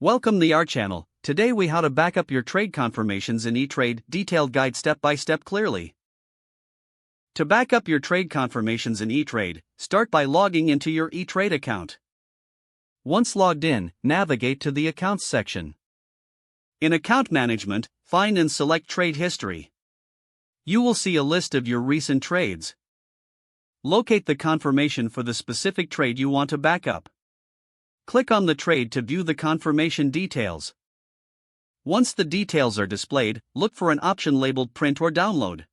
Welcome to our channel. Today we how to back up your trade confirmations in eTrade, detailed guide step by step clearly. To back up your trade confirmations in eTrade, start by logging into your eTrade account. Once logged in, navigate to the Accounts section. In Account Management, find and select Trade History. You will see a list of your recent trades. Locate the confirmation for the specific trade you want to back up. Click on the trade to view the confirmation details. Once the details are displayed, look for an option labeled Print or Download.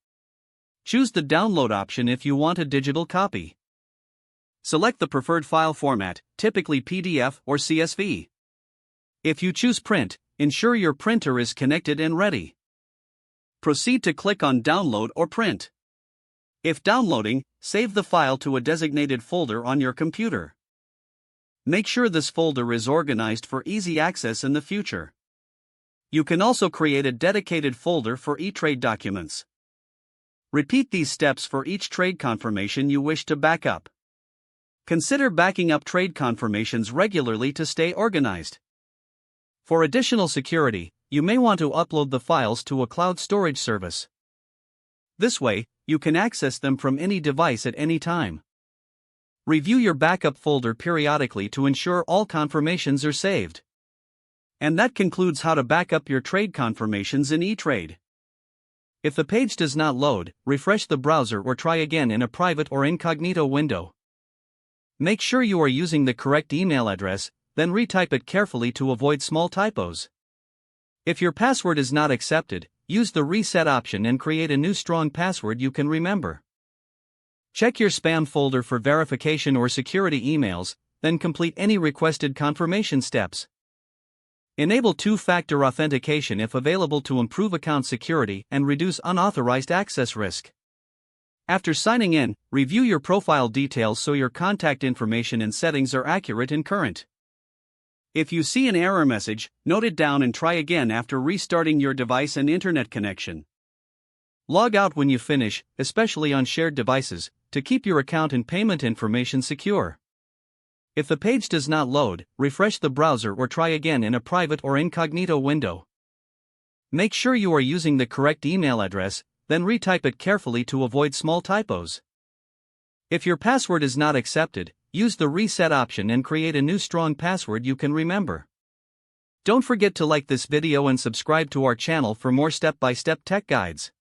Choose the download option if you want a digital copy. Select the preferred file format, typically PDF or CSV. If you choose Print, ensure your printer is connected and ready. Proceed to click on Download or Print. If downloading, save the file to a designated folder on your computer. Make sure this folder is organized for easy access in the future. You can also create a dedicated folder for eTrade documents. Repeat these steps for each trade confirmation you wish to back up. Consider backing up trade confirmations regularly to stay organized. For additional security, you may want to upload the files to a cloud storage service. This way, you can access them from any device at any time. Review your backup folder periodically to ensure all confirmations are saved. And that concludes how to back up your trade confirmations in eTrade. If the page does not load, refresh the browser or try again in a private or incognito window. Make sure you are using the correct email address, then retype it carefully to avoid small typos. If your password is not accepted, use the reset option and create a new strong password you can remember. Check your spam folder for verification or security emails, then complete any requested confirmation steps. Enable two-factor authentication if available to improve account security and reduce unauthorized access risk. After signing in, review your profile details so your contact information and settings are accurate and current. If you see an error message, note it down and try again after restarting your device and internet connection. Log out when you finish, especially on shared devices, to keep your account and payment information secure. If the page does not load, refresh the browser or try again in a private or incognito window. Make sure you are using the correct email address, then retype it carefully to avoid small typos. If your password is not accepted, use the reset option and create a new strong password you can remember. Don't forget to like this video and subscribe to our channel for more step-by-step tech guides.